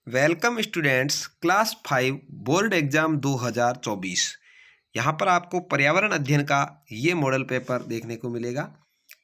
Welcome students class 5 board exam 2024। यहाँ पर आपको पर्यावरण अध्ययन का ये मॉडल पेपर देखने को मिलेगा।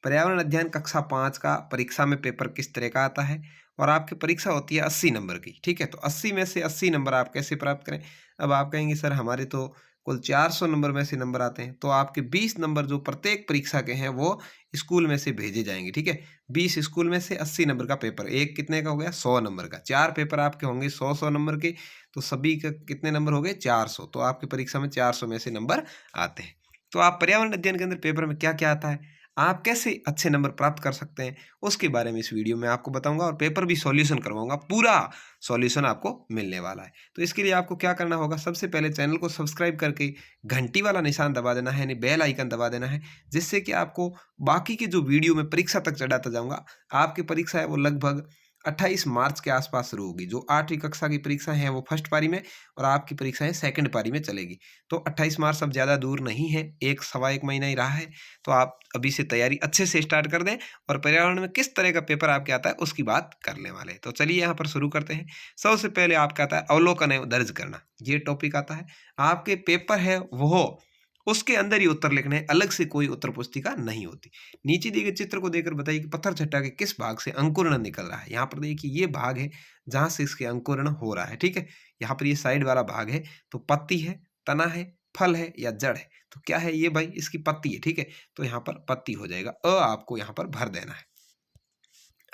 पर्यावरण अध्ययन कक्षा 5 का परीक्षा में पेपर किस तरह का आता है और आपकी परीक्षा होती है 80 नंबर की। ठीक है, तो 80 में से 80 नंबर आप कैसे प्राप्त करें। अब आप कहेंगे सर हमारे तो कुल 400 नंबर में से नंबर आते हैं, तो आपके 20 नंबर जो प्रत्येक परीक्षा के हैं वो स्कूल में से भेजे जाएंगे। ठीक है, 20 स्कूल में से 80 नंबर का पेपर, एक कितने का हो गया 100 नंबर का, 4 पेपर आपके होंगे 100 नंबर के, तो सभी का कितने नंबर हो गए 400। तो आपकी परीक्षा में 400 में से नंबर आते हैं। तो आप पर्यावरण अध्ययन के अंदर पेपर में क्या क्या आता है, आप कैसे अच्छे नंबर प्राप्त कर सकते हैं, उसके बारे में इस वीडियो में आपको बताऊंगा और पेपर भी सॉल्यूशन करवाऊंगा। पूरा सॉल्यूशन आपको मिलने वाला है। तो इसके लिए आपको क्या करना होगा, सबसे पहले चैनल को सब्सक्राइब करके घंटी वाला निशान दबा देना है, यानी बेल आइकन दबा देना है, जिससे कि आपको बाकी के जो वीडियो में परीक्षा तक चढ़ाता जाऊंगा। आपकी परीक्षा है वो लगभग 28 मार्च के आसपास शुरू होगी। जो 8वीं कक्षा की परीक्षा है वो फर्स्ट पारी में और आपकी परीक्षा है सेकंड पारी में चलेगी। तो 28 मार्च अब ज़्यादा दूर नहीं है, एक सवा एक महीना ही रहा है। तो आप अभी से तैयारी अच्छे से स्टार्ट कर दें और पर्यावरण में किस तरह का पेपर आपके आता है उसकी बात करने वाले हैं। तो चलिए यहाँ पर शुरू करते हैं। सबसे पहले आपका आता है अवलोकन एवं दर्ज करना, ये टॉपिक आता है। आपके पेपर है वो उसके अंदर ही उत्तर लिखने हैं, अलग से कोई उत्तर पुस्तिका नहीं होती। नीचे दिए गए चित्र को देखकर बताइए कि पत्थर चट्टा के किस भाग से अंकुरण निकल रहा है। यहाँ पर देखिए ये भाग है जहां से इसके अंकुरण हो रहा है। ठीक है, यहाँ पर ये साइड वाला भाग है, तो पत्ती है, तना है, फल है या जड़ है। तो क्या है ये भाई, इसकी पत्ती है। ठीक है, तो यहाँ पर पत्ती हो जाएगा, आपको यहाँ पर भर देना है।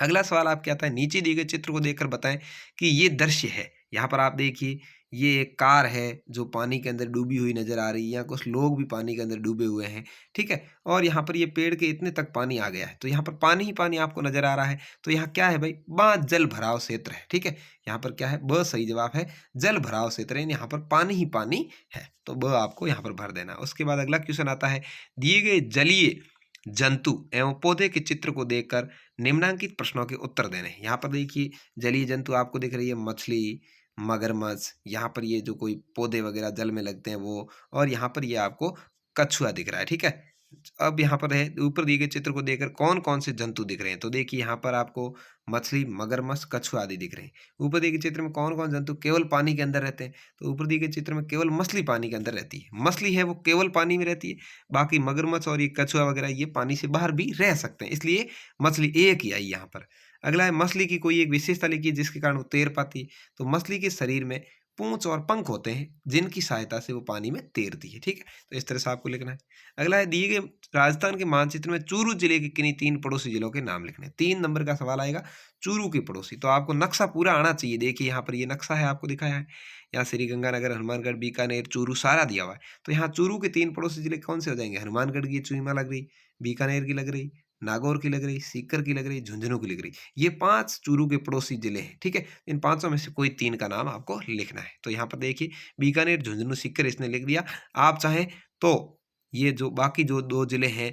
अगला सवाल आपके आता है, नीचे दिए गए चित्र को देखकर बताएं कि ये दृश्य है। यहाँ पर आप देखिए ये एक कार है जो पानी के अंदर डूबी हुई नजर आ रही है, या कुछ लोग भी पानी के अंदर डूबे हुए हैं। ठीक है, और यहाँ पर ये पेड़ के इतने तक पानी आ गया है, तो यहाँ पर पानी ही पानी आपको नजर आ रहा है। तो यहाँ क्या है भाई, जल भराव क्षेत्र है। ठीक है, यहाँ पर क्या है, ब सही जवाब है, जल भराव क्षेत्र है, यहाँ पर पानी ही पानी है। तो ब आपको यहाँ पर भर देना। उसके बाद अगला क्वेश्चन आता है, दिए गए जलीय जंतु एवं पौधे के चित्र को देखकर निम्नलिखित प्रश्नों के उत्तर देने हैं। यहाँ पर देखिए जलीय जंतु आपको दिख रही है, मछली, मगरमच्छ, यहाँ पर ये जो कोई पौधे वगैरह जल में लगते हैं वो, और यहाँ पर ये आपको कछुआ दिख रहा है। ठीक है, अब यहाँ पर है ऊपर दिए गए चित्र को देखकर कौन कौन से जंतु दिख रहे हैं। तो देखिए यहाँ पर आपको मछली, मगरमच्छ, कछुआ आदि दिख रहे हैं। ऊपर दिए गए चित्र में कौन कौन जंतु केवल पानी के अंदर रहते हैं। तो ऊपर दिए गए चित्र में केवल मछली पानी के अंदर रहती है, मछली है वो केवल पानी में रहती है। बाकी मगरमच्छ और ये कछुआ वगैरह ये पानी से बाहर भी रह सकते हैं, इसलिए मछली एक ही आई यहाँ पर। अगला है, मछली की कोई एक विशेषता लिखिए जिसके कारण वो तैर पाती है। तो मछली के शरीर में पूंछ और पंख होते हैं जिनकी सहायता से वो पानी में तैरती है। ठीक है, तो इस तरह से आपको लिखना है। अगला है, दिए गए राजस्थान के मानचित्र में चूरू जिले के किन्हीं 3 पड़ोसी जिलों के नाम लिखने। 3 नंबर का सवाल आएगा, चूरू के पड़ोसी। तो आपको नक्शा पूरा आना चाहिए। देखिए यहाँ पर ये नक्शा है, आपको दिखाया है, यहाँ श्री गंगानगर, हनुमानगढ़, बीकानेर, चूरू सारा दिया हुआ है। तो यहाँ चूरू के 3 पड़ोसी जिले कौन से हो जाएंगे, हनुमानगढ़ की चुईमा लग रही, बीकानेर की लग रही, नागौर की लग रही, सीकर की लग रही, झुंझुनू की लग रही। ये 5 चूरू के पड़ोसी जिले हैं। ठीक है, इन पांचों में से कोई 3 का नाम आपको लिखना है। तो यहाँ पर देखिए बीकानेर, झुंझुनू, सीकर इसने लिख दिया। आप चाहें तो ये जो बाकी जो 2 जिले हैं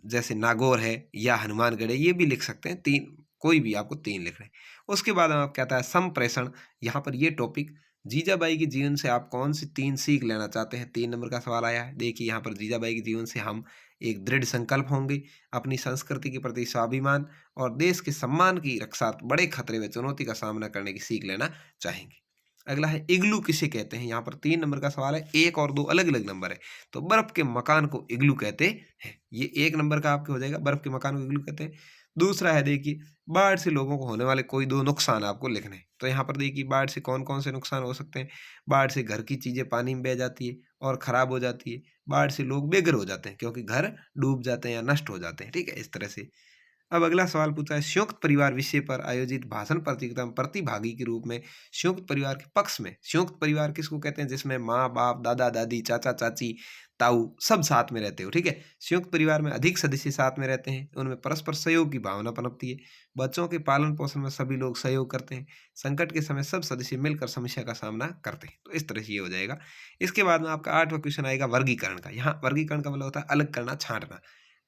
जैसे नागौर है या हनुमानगढ़ है ये भी लिख सकते हैं। 3 कोई भी आपको 3 लिख रहे हैं। उसके बाद आप कहता है संप्रेषण। यहाँ पर ये टॉपिक, जीजाबाई के जीवन से आप कौन सी 3 सीख लेना चाहते हैं, 3 नंबर का सवाल आया है। देखिए यहाँ पर जीजाबाई के जीवन से हम एक दृढ़ संकल्प होंगे, अपनी संस्कृति के प्रति स्वाभिमान और देश के सम्मान की रक्षा, बड़े खतरे व चुनौती का सामना करने की सीख लेना चाहेंगे। अगला है, इग्लू किसे कहते हैं। यहाँ पर 3 नंबर का सवाल है, 1 और 2 अलग अलग नंबर है। तो बर्फ के मकान को इग्लू कहते हैं, ये 1 नंबर का आपके हो जाएगा, बर्फ के मकान को इग्लू कहते हैं। दूसरा है देखिए, बाढ़ से लोगों को होने वाले कोई 2 नुकसान आपको लिखने हैं। तो यहाँ पर देखिए बाढ़ से कौन कौन से नुकसान हो सकते हैं। बाढ़ से घर की चीजें पानी में बह जाती है और खराब हो जाती है। बाढ़ से लोग बेघर हो जाते हैं क्योंकि घर डूब जाते हैं या नष्ट हो जाते हैं। ठीक है, इस तरह से। अब अगला सवाल पूछा है, संयुक्त परिवार विषय पर आयोजित भाषण प्रतियोगिता में प्रतिभागी के रूप में संयुक्त परिवार के पक्ष में, संयुक्त परिवार किसको कहते हैं, जिसमें माँ बाप, दादा दादी, चाचा चाची, ताऊ सब साथ में रहते हो। ठीक है, संयुक्त परिवार में अधिक सदस्य साथ में रहते हैं, उनमें परस्पर सहयोग की भावना पनपती है, बच्चों के पालन पोषण में सभी लोग सहयोग करते हैं, संकट के समय सब सदस्य मिलकर समस्या का सामना करते हैं। तो इस तरह से ये हो जाएगा। इसके बाद में आपका 8वां क्वेश्चन आएगा वर्गीकरण का। यहाँ वर्गीकरण का मतलब होता है अलग करना, छांटना।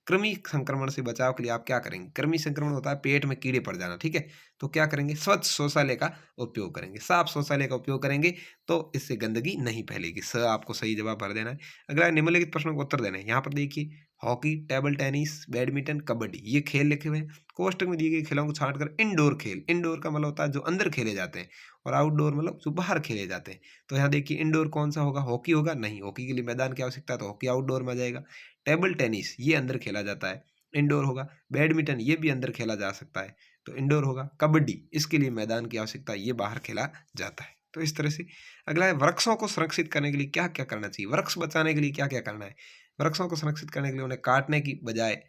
कृमि संक्रमण से बचाव के लिए आप क्या करेंगे। कृमि संक्रमण होता है पेट में कीड़े पड़ जाना। ठीक है, तो क्या करेंगे, स्वच्छ शौचालय का उपयोग करेंगे, साफ शौचालय का उपयोग करेंगे, तो इससे गंदगी नहीं फैलेगी। आपको सही जवाब भर देना है। अगला निम्नलिखित प्रश्नों का उत्तर देना है। यहाँ पर देखिए, hockey, table tennis, badminton, kabaddi, ये खेल लिखे हुए हैं। कोष्टक में दिए गए खेलों को छांटकर इंडोर खेल, इंडोर का मतलब होता है जो अंदर खेले जाते हैं, और आउटडोर मतलब जो बाहर खेले जाते हैं। तो यहाँ देखिए इंडोर कौन सा होगा, हॉकी होगा, नहीं, हॉकी के लिए मैदान की आवश्यकता है तो हॉकी आउटडोर में आ जाएगा। टेबल टेनिस ये अंदर खेला जाता है, इंडोर होगा। बैडमिंटन ये भी अंदर खेला जा सकता है तो इंडोर होगा। कबड्डी इसके लिए मैदान की आवश्यकता है, ये बाहर खेला जाता है। तो इस तरह से अगला है, वृक्षों को संरक्षित करने के लिए क्या क्या करना चाहिए, वृक्ष बचाने के लिए क्या क्या करना है। वृक्षों को संरक्षित करने के लिए उन्हें काटने की बजाय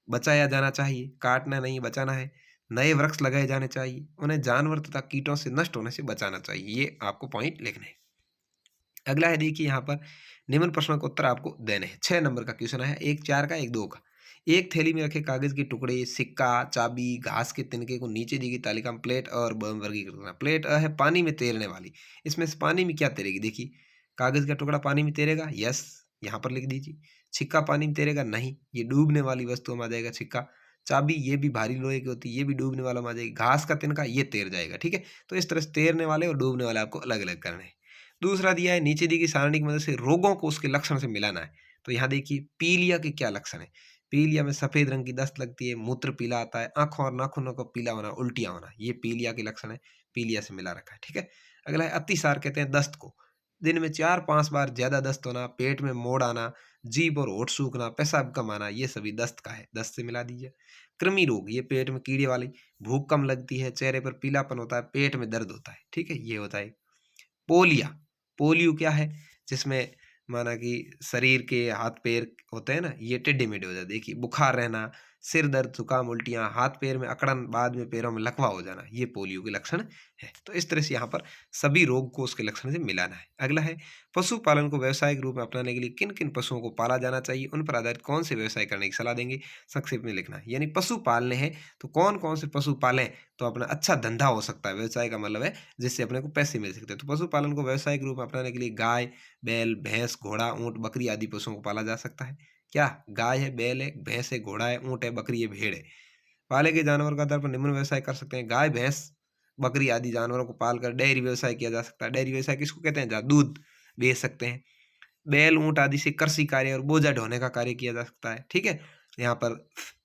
बचाया जाना चाहिए, काटना नहीं बचाना है। नए वृक्ष लगाए जाने चाहिए, उन्हें जानवर तथा कीटों से नष्ट होने से बचाना चाहिए। ये आपको पॉइंट लिखने हैं। अगला है देखिए यहाँ पर निम्न प्रश्नों के उत्तर आपको देने हैं। 6 नंबर का क्वेश्चन है, एक 4 का एक 2 का। एक थैली में रखे कागज के टुकड़े, सिक्का, चाबी, घास के तिनके को नीचे दी गई तालिका में प्लेट और ब वर्गीकृत करना। प्लेट है पानी में तैरने वाली, इसमें से पानी में क्या तैरेगी, देखिए कागज का टुकड़ा पानी में तैरेगा, यस, यहाँ पर लिख दीजिए। सिक्का पानी में तैरेगा, नहीं, ये डूबने वाली वस्तु में आ जाएगा सिक्का। चाबी ये भी भारी लोहे की होती है, ये भी डूबने वाला में आ जाएगी। घास का तिनका ये तैर जाएगा, ठीक है। तो इस तरह से तैरने वाले और डूबने वाले आपको अलग अलग करने हैं। दूसरा दिया है, नीचे दी गई सारणी की मदद से रोगों को उसके लक्षण से मिलाना है। तो यहाँ देखिए पीलिया के क्या लक्षण है। पीलिया में सफेद रंग की दस्त लगती है, मूत्र पीला आता है, आंखों और नाखूनों को पीला होना, उल्टियां होना, ये पीलिया के लक्षण है। पीलिया से मिला रखा है, ठीक है। अगला है अतिसार, कहते हैं दस्त को। दिन में 4-5 बार ज्यादा दस्त होना, पेट में मोड़ आना, जीभ और होंठ सूखना, पेशाब कम आना, ये सभी दस्त का है, दस्त से मिला दीजिए। कृमि रोग, ये पेट में कीड़े वाली, भूख कम लगती है, चेहरे पर पीलापन होता है, पेट में दर्द होता है, ठीक है, ये होता है। पोलिया, पोलियो क्या है, जिसमें माना कि शरीर के हाथ पैर होते हैं ना, ये टेढ़े मेढ़े हो जाते, देखिए बुखार रहना, सिर दर्द, जुकाम, उल्टियां, हाथ पैर में अकड़न, बाद में पैरों में लकवा हो जाना, ये पोलियो के लक्षण है। तो इस तरह से यहाँ पर सभी रोग को उसके लक्षण से मिलाना है। अगला है, पशुपालन को व्यावसायिक रूप में अपनाने के लिए किन किन पशुओं को पाला जाना चाहिए, उन पर आधारित कौन से व्यवसाय करने की सलाह देंगे, संक्षेप में लिखना है। यानी पशु पालने हैं तो कौन कौन से पशु पालें तो अपना अच्छा धंधा हो सकता है, व्यवसाय का मतलब है जिससे अपने को पैसे मिल सकते हैं। तो पशुपालन को व्यावसायिक रूप में अपनाने के लिए गाय, बैल, भैंस, घोड़ा, ऊंट, बकरी आदि पशुओं को पाला जा सकता है। क्या, गाय है, बैल है, भैंस है, घोड़ा है, ऊंट है, बकरी है, भेड़ है। पाले गए जानवर के आधार पर निम्न व्यवसाय कर सकते हैं। गाय, भैंस, बकरी आदि जानवरों को पालकर डेयरी व्यवसाय किया जा सकता है। डेयरी व्यवसाय किसको कहते हैं, जहाँ दूध बेच सकते हैं। बैल, ऊंट आदि से कृषि कार्य और बोझा ढोने का कार्य किया जा सकता है, ठीक है। यहाँ पर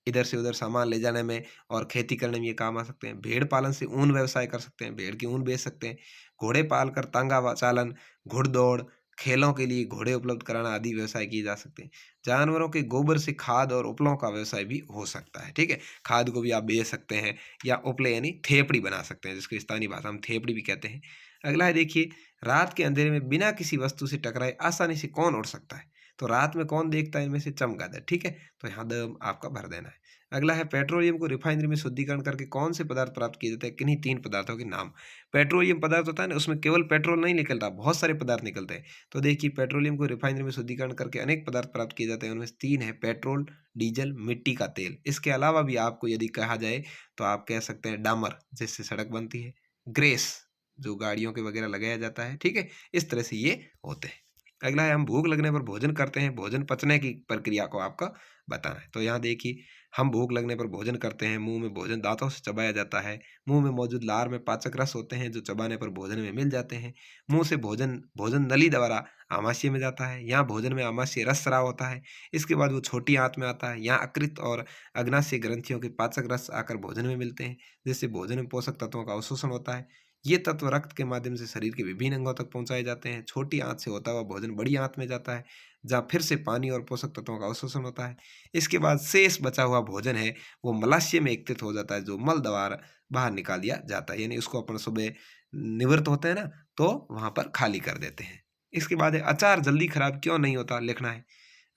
इधर से उधर सामान ले जाने में और खेती करने में ये काम आ सकते हैं। भेड़ पालन से ऊन व्यवसाय कर सकते हैं, भेड़ की ऊन बेच सकते हैं। घोड़े पाल कर तांगा चालन, घुड़दौड़, खेलों के लिए घोड़े उपलब्ध कराना आदि व्यवसाय किए जा सकते हैं। जानवरों के गोबर से खाद और उपलों का व्यवसाय भी हो सकता है, ठीक है। खाद को भी आप बेच सकते हैं, या उपले यानी थेपड़ी बना सकते हैं, जिसको स्थानीय भाषा में थेपड़ी भी कहते हैं। अगला है देखिए, रात के अंधेरे में बिना किसी वस्तु से टकराए आसानी से कौन उड़ सकता है। तो रात में कौन देखता है इनमें से, चमगादड़, ठीक है। तो यहाँ द आपका भर देना है। अगला है, पेट्रोलियम को रिफाइनरी में शुद्धिकरण करके कौन से पदार्थ प्राप्त किए जाते हैं, किन्हीं 3 पदार्थों के नाम। पेट्रोलियम पदार्थ होता है ना, उसमें केवल पेट्रोल नहीं निकलता, बहुत सारे पदार्थ निकलते हैं। तो देखिए पेट्रोलियम को रिफाइनरी में शुद्धिकरण करके अनेक पदार्थ प्राप्त किए जाते हैं, उनमें से 3 है, पेट्रोल, डीजल, मिट्टी का तेल। इसके अलावा भी आपको यदि कहा जाए तो आप कह सकते हैं डामर, जिससे सड़क बनती है, ग्रेस जो गाड़ियों के वगैरह लगाया जाता है, ठीक है। इस तरह से ये होते हैं। अगला है, हम भूख लगने पर भोजन करते हैं, भोजन पचने की प्रक्रिया को आपका बताना है। तो यहाँ देखिए, हम भूख लगने पर भोजन करते हैं, मुंह में भोजन दांतों से चबाया जाता है। मुंह में मौजूद लार में पाचक रस होते हैं जो चबाने पर भोजन में मिल जाते हैं। मुंह से भोजन भोजन नली द्वारा आमाशय में जाता है, यहाँ भोजन में आमाशय रस स्राव होता है। इसके बाद वो छोटी आंत में आता है, यहाँ अकृत और अग्नाशय ग्रंथियों के पाचक रस आकर भोजन में मिलते हैं, जिससे भोजन में पोषक तत्वों का अवशोषण होता है। ये तत्व रक्त के माध्यम से शरीर के विभिन्न अंगों तक पहुंचाए जाते हैं। छोटी आंत से होता हुआ भोजन बड़ी आंत में जाता है, जहाँ फिर से पानी और पोषक तत्वों का अवशोषण होता है। इसके बाद शेष बचा हुआ भोजन है वो मलाशय में एकत्रित हो जाता है, जो मल द्वारा बाहर निकाल दिया जाता है। यानी उसको अपन सुबह निवृत्त होते हैं ना, तो वहां पर खाली कर देते हैं। इसके बाद है, अचार जल्दी खराब क्यों नहीं होता, लिखना है।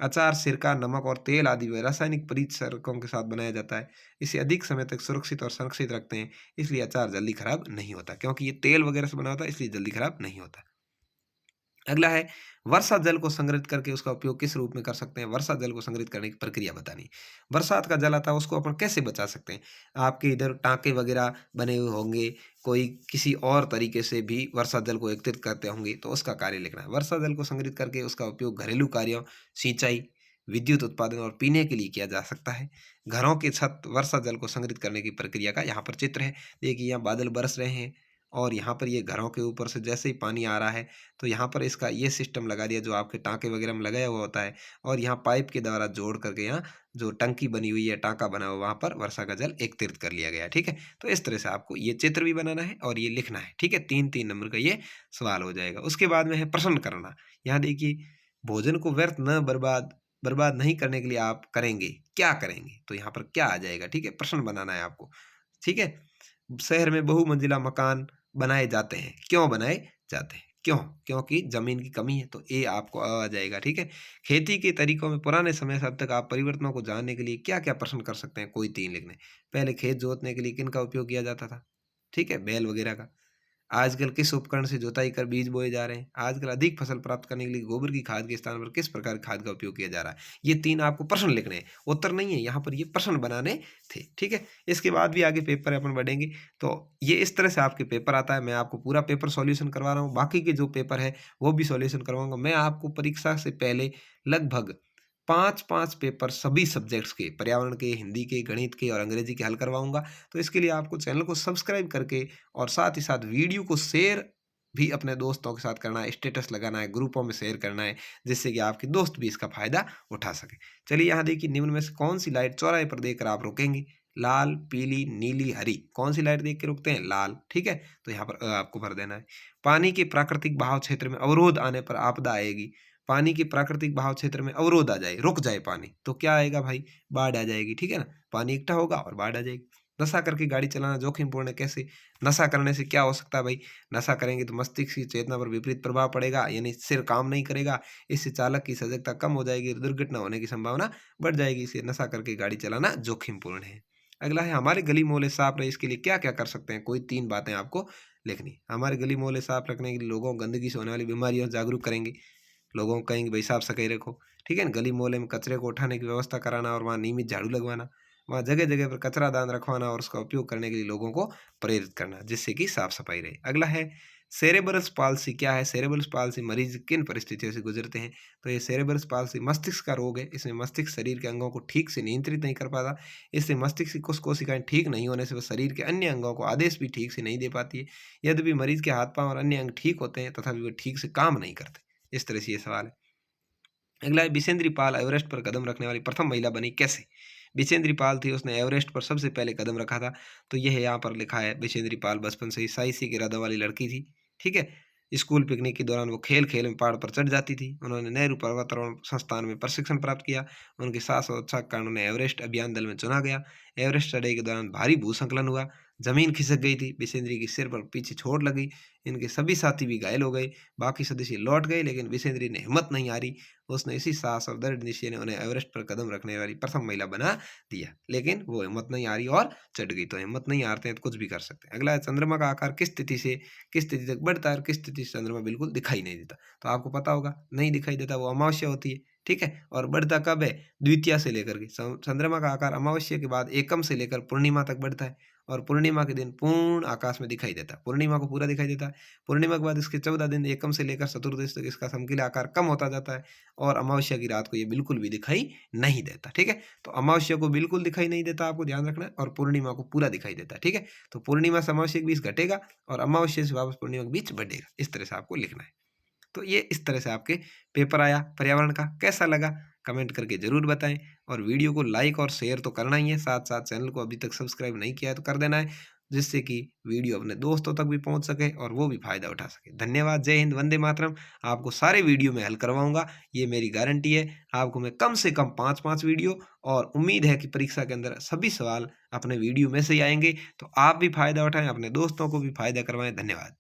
अचार सिरका, नमक और तेल आदि व रासायनिक परिचारकों के साथ बनाया जाता है। इसे अधिक समय तक सुरक्षित और संरक्षित रखते हैं, इसलिए अचार जल्दी खराब नहीं होता, क्योंकि ये तेल वगैरह से बना होता है, इसलिए जल्दी खराब नहीं होता। अगला है, वर्षा जल को संग्रहित करके उसका उपयोग किस रूप में कर सकते हैं। वर्षा जल को संग्रहित करने की प्रक्रिया बतानी। बरसात का जल आता है उसको अपन कैसे बचा सकते हैं। आपके इधर टाँके वगैरह बने हुए होंगे, कोई किसी और तरीके से भी वर्षा जल को एकत्रित करते होंगे, तो उसका कार्य लिखना है। वर्षा जल को संग्रहित करके उसका उपयोग घरेलू कार्यों, सिंचाई, विद्युत उत्पादन और पीने के लिए किया जा सकता है। घरों की छत वर्षा जल को संग्रहित करने की प्रक्रिया का यहाँ पर चित्र है। देखिए यहाँ बादल बरस रहे हैं और यहाँ पर ये घरों के ऊपर से जैसे ही पानी आ रहा है तो यहाँ पर इसका ये सिस्टम लगा दिया जो आपके टाँके वगैरह में लगाया हुआ होता है, और यहाँ पाइप के द्वारा जोड़ करके यहाँ जो टंकी बनी हुई है, टाँका बना हुआ, वहाँ पर वर्षा का जल एकत्रित कर लिया गया। ठीक है, तो इस तरह से आपको ये चित्र भी बनाना है और ये लिखना है। ठीक है, 3-3 नंबर का ये सवाल हो जाएगा। उसके बाद में है प्रश्न करना। यहाँ देखिए, भोजन को व्यर्थ न बर्बाद नहीं करने के लिए आप करेंगे, क्या करेंगे? तो यहाँ पर क्या आ जाएगा? ठीक है, प्रश्न बनाना है आपको। ठीक है, शहर में बहुमंजिला मकान बनाए जाते हैं, क्यों बनाए जाते हैं? क्यों? क्योंकि जमीन की कमी है, तो ए आपको आ जाएगा। ठीक है, खेती के तरीकों में पुराने समय से अब तक आप परिवर्तनों को जानने के लिए क्या क्या प्रश्न कर सकते हैं? कोई 3 लिखने। पहले खेत जोतने के लिए किन का उपयोग किया जाता था? ठीक है, बैल वगैरह का। आजकल किस उपकरण से जुताई कर बीज बोए जा रहे हैं? आजकल अधिक फसल प्राप्त करने के लिए गोबर की खाद के स्थान पर किस प्रकार की खाद का उपयोग किया जा रहा है? ये 3 आपको प्रश्न लिखने हैं, उत्तर नहीं है, यहाँ पर ये प्रश्न बनाने थे। ठीक है, इसके बाद भी आगे पेपर अपन बढ़ेंगे, तो ये इस तरह से आपके पेपर आता है। मैं आपको पूरा पेपर सॉल्यूशन करवा रहा हूँ, बाकी के जो पेपर है वो भी सॉल्यूशन करवाऊंगा। मैं आपको परीक्षा से पहले लगभग 5-5 पेपर सभी सब्जेक्ट्स के, पर्यावरण के, हिंदी के, गणित के और अंग्रेजी के हल करवाऊंगा। तो इसके लिए आपको चैनल को सब्सक्राइब करके और साथ ही साथ वीडियो को शेयर भी अपने दोस्तों के साथ करना है, स्टेटस लगाना है, ग्रुपों में शेयर करना है, जिससे कि आपके दोस्त भी इसका फायदा उठा सके। चलिए यहाँ देखिए, निम्न में से कौन सी लाइट चौराहे पर देखकर आप रोकेंगे? लाल, पीली, नीली, हरी। कौन सी लाइट देख के रुकते हैं? लाल। ठीक है, तो यहाँ पर आपको भर देना है। पानी के प्राकृतिक बहाव क्षेत्र में अवरोध आने पर आपदा आएगी। पानी के प्राकृतिक बहाव क्षेत्र में अवरोध आ जाए, रुक जाए पानी, तो क्या आएगा भाई? बाढ़ आ जाएगी। ठीक है ना, पानी इकट्ठा होगा और बाढ़ आ जाएगी। नशा करके गाड़ी चलाना जोखिमपूर्ण है, कैसे? नशा करने से क्या हो सकता है भाई? नशा करेंगे तो मस्तिष्क की चेतना पर विपरीत प्रभाव पड़ेगा, यानी सिर काम नहीं करेगा। इससे चालक की सजगता कम हो जाएगी, दुर्घटना होने की संभावना बढ़ जाएगी। इससे नशा करके गाड़ी चलाना जोखिमपूर्ण है। अगला है, हमारे गली मोहल्ले साफ रहे इसके लिए क्या क्या कर सकते हैं? कोई 3 बातें आपको लिखनी। हमारे गली मोहल्ले साफ रखने के लिए लोगों को गंदगी से होने वाली बीमारियों से जागरूक करेंगे। लोगों को कहेंगे भाई साफ सफाई रखो। ठीक है ना, गली मोहल्ले में कचरे को उठाने की व्यवस्था कराना और वहाँ नियमित झाड़ू लगवाना, वहाँ जगह जगह पर कचरा दान रखवाना और उसका उपयोग करने के लिए लोगों को प्रेरित करना, जिससे कि साफ सफाई रहे। अगला है, सेरेब्रस पाल्सी क्या है? सेरेब्रस पाल्सी मरीज किन परिस्थितियों से गुजरते हैं? तो ये सेरेब्रस पाल्सी मस्तिष्क का रोग है। इसमें मस्तिष्क शरीर के अंगों को ठीक से नियंत्रित नहीं कर पाता। इससे मस्तिष्क की कुछ कोशिकाएं ठीक नहीं होने से वह शरीर के अन्य अंगों को आदेश भी ठीक से नहीं दे पाती है। यद्यपि मरीज के हाथ पांव और अन्य अंग ठीक होते हैं तथापि वे ठीक से काम नहीं करते। इस तरह से ये सवाल है। अगला है, बिसेंद्री पाल एवरेस्ट पर कदम रखने वाली प्रथम महिला बनी, कैसे? बिसेंद्री पाल थी, उसने एवरेस्ट पर सबसे पहले कदम रखा था। तो यह यहाँ पर लिखा है, बिसेंद्री पाल बचपन से ही साहसी के इरादों वाली लड़की थी। ठीक है, स्कूल पिकनिक के दौरान वो खेल खेल में पहाड़ पर चढ़ जाती थी। उन्होंने नेहरू पर्वतारोहण संस्थान में प्रशिक्षण प्राप्त किया। उनके साहस और उत्साह के कारण उन्हें एवरेस्ट अभियान दल में चुना गया। एवरेस्ट चढ़ाई के दौरान भारी भूस्खलन हुआ, जमीन खिसक गई थी, बिसेंद्री के सिर पर पीछे चोट लगी। इनके सभी साथी भी घायल हो गए। बाकी सदस्य लौट गए, लेकिन बिसेंद्री ने हिम्मत नहीं हारी। उसने इसी साहस और दृढ़ निश्चय ने उन्हें एवरेस्ट पर कदम रखने वाली प्रथम महिला बना दिया। लेकिन वो हिम्मत नहीं हारी और चढ़ गई। तो हिम्मत नहीं हारते हैं तो कुछ भी कर सकते हैं। अगला है, चंद्रमा का आकार किस स्थिति तक बढ़ता है और किस स्थिति से चंद्रमा बिल्कुल दिखाई नहीं देता? तो आपको पता होगा, नहीं दिखाई देता वो अमावस्या होती है। ठीक है, और बढ़ता कब है? द्वितीया से लेकर के। चंद्रमा का आकार अमावस्या के बाद एकम से लेकर पूर्णिमा तक बढ़ता है और पूर्णिमा के दिन पूर्ण आकाश में दिखाई देता है। पूर्णिमा को पूरा दिखाई देता है। पूर्णिमा के बाद इसके 14 दिन एकम से लेकर चतुर्दश तक इसका समकीला आकार कम होता जाता है और अमावस्या की रात को ये बिल्कुल भी दिखाई नहीं देता। ठीक है, तो अमावस्या को बिल्कुल दिखाई नहीं देता, आपको ध्यान रखना है, और पूर्णिमा को पूरा दिखाई देता है। ठीक है, तो पूर्णिमा से अमावस्या के बीच घटेगा और अमावस्या से वापस पूर्णिमा के बीच बढ़ेगा। इस तरह से आपको लिखना है। तो ये इस तरह से आपके पेपर आया पर्यावरण का। कैसा लगा कमेंट करके ज़रूर बताएं, और वीडियो को लाइक और शेयर तो करना ही है, साथ साथ चैनल को अभी तक सब्सक्राइब नहीं किया है तो कर देना है, जिससे कि वीडियो अपने दोस्तों तक भी पहुंच सके और वो भी फायदा उठा सके। धन्यवाद। जय हिंद, वंदे मातरम। आपको सारे वीडियो में हल करवाऊंगा, ये मेरी गारंटी है। आपको मैं कम से कम 5-5 वीडियो, और उम्मीद है कि परीक्षा के अंदर सभी सवाल अपने वीडियो में से ही आएंगे। तो आप भी फायदा उठाएं, अपने दोस्तों को भी फायदा करवाएं। धन्यवाद।